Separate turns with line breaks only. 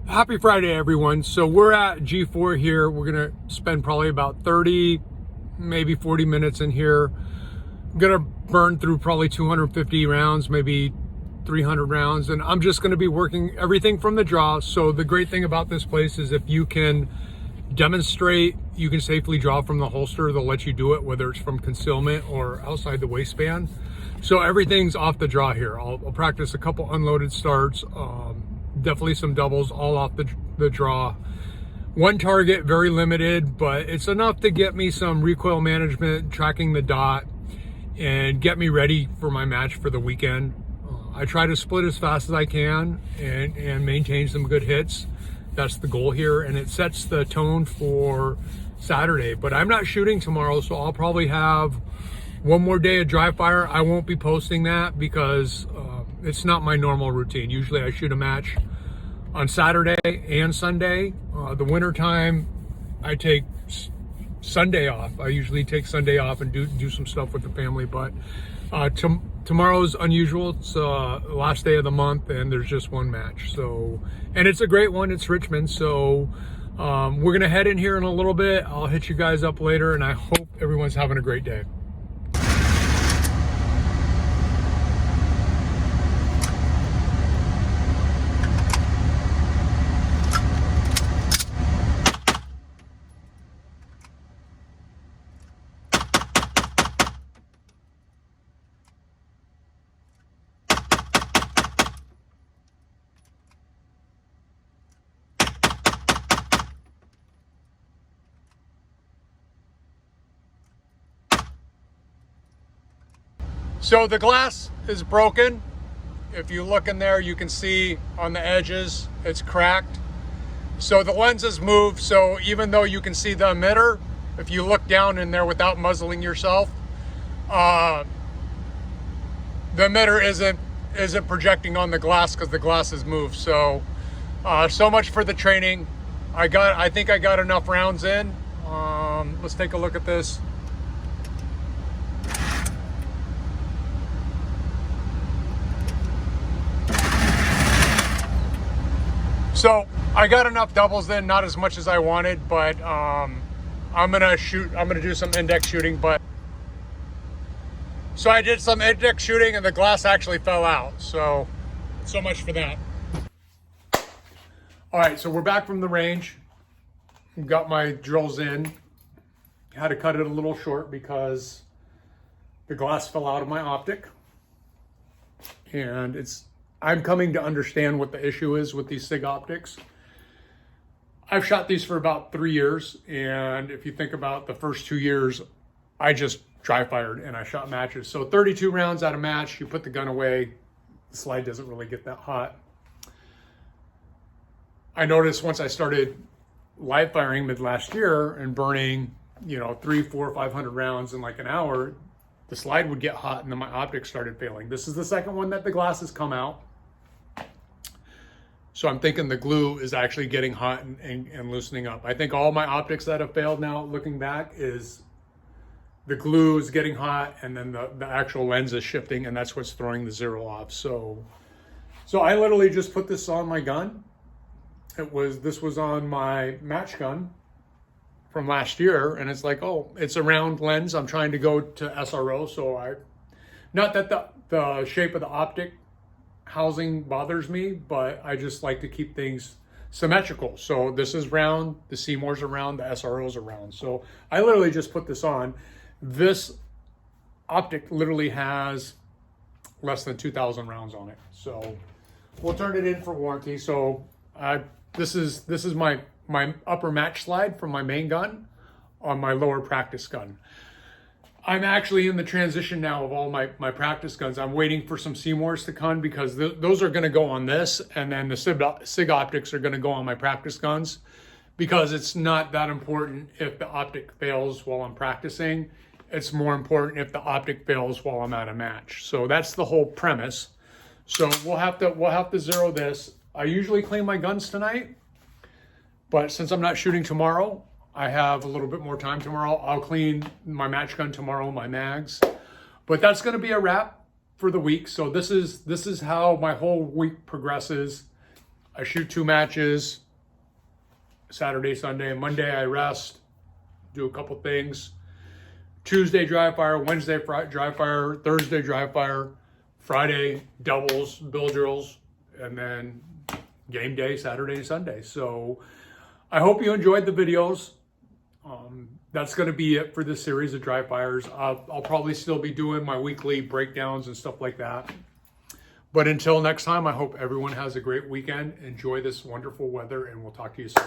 Happy Friday, everyone. So we're at G4 here. We're gonna spend probably about 30, maybe 40 minutes in here. Gonna burn through probably 250 rounds, maybe 300 rounds, and I'm just gonna be working everything from the draw. So the great thing about this place is if you can demonstrate, you can safely draw from the holster, they'll let you do it, whether it's from concealment or outside the waistband. So everything's off the draw here. I'll practice a couple unloaded starts, definitely some doubles, all off the draw. One target, very limited, but it's enough to get me some recoil management, tracking the dot, and get me ready for my match for the weekend. I try to split as fast as I can and maintain some good hits. That's the goal here, and it sets the tone for Saturday. But I'm not shooting tomorrow, so I'll probably have one more day of dry fire. I won't be posting that because it's not my normal routine. Usually I shoot a match on Saturday and Sunday. The winter time, I take Sunday off. I usually take Sunday off and do some stuff with the family, but tomorrow's unusual. It's the last day of the month and there's just one match. So, and it's a great one. It's Richmond. So we're gonna head in here in a little bit. I'll hit you guys up later, and I hope everyone's having a great day. So the glass is broken. If you look in there, you can see on the edges, it's cracked. So the lens is moved. So even though you can see the emitter, if you look down in there without muzzling yourself, the emitter isn't projecting on the glass because the glass is moved. So, so much for the training. I think I got enough rounds in. Let's take a look at this. So I got enough doubles in, not as much as I wanted, but I'm gonna do some index shooting. But so I did some index shooting and the glass actually fell out. So much for that. All right, so we're back from the range. Got my drills in. Had to cut it a little short because the glass fell out of my optic. And I'm coming to understand what the issue is with these Sig Optics. I've shot these for about 3 years, and if you think about the first 2 years, I just dry fired and I shot matches. So 32 rounds at a match, you put the gun away, the slide doesn't really get that hot. I noticed once I started live firing mid last year and burning, 300, 400, 500 rounds in like an hour, the slide would get hot and then my optics started failing. This is the second one that the glass has come out. So I'm thinking the glue is actually getting hot and loosening up. I think all my optics that have failed now, looking back, is the glue is getting hot and then the actual lens is shifting, and that's what's throwing the zero off. So I literally just put this on my gun. This was on my match gun from last year, and it's like, oh, it's a round lens. I'm trying to go to SRO, so not that the shape of the optic housing bothers me, but I just like to keep things symmetrical. So this is round, the Seymour's are round, the SRO's are round. So I literally just put this on. This optic literally has less than 2,000 rounds on it. So we'll turn it in for warranty. So this is my upper match slide from my main gun on my lower practice gun. I'm actually in the transition now of all my practice guns. I'm waiting for some Seymours to come because those are gonna go on this, and then the Sig Optics are gonna go on my practice guns, because it's not that important if the optic fails while I'm practicing. It's more important if the optic fails while I'm at a match. So that's the whole premise. So we'll have to zero this. I usually clean my guns tonight, but since I'm not shooting tomorrow, I have a little bit more time tomorrow. I'll clean my match gun tomorrow, my mags. But that's gonna be a wrap for the week. So this is how my whole week progresses. I shoot 2 matches, Saturday, Sunday. Monday I rest, do a couple things. Tuesday dry fire, Wednesday dry fire, Thursday dry fire, Friday doubles, bill drills, and then game day Saturday and Sunday. So I hope you enjoyed the videos. That's going to be it for this series of dry fires. I'll probably still be doing my weekly breakdowns and stuff like that. But until next time, I hope everyone has a great weekend. Enjoy this wonderful weather, and we'll talk to you soon.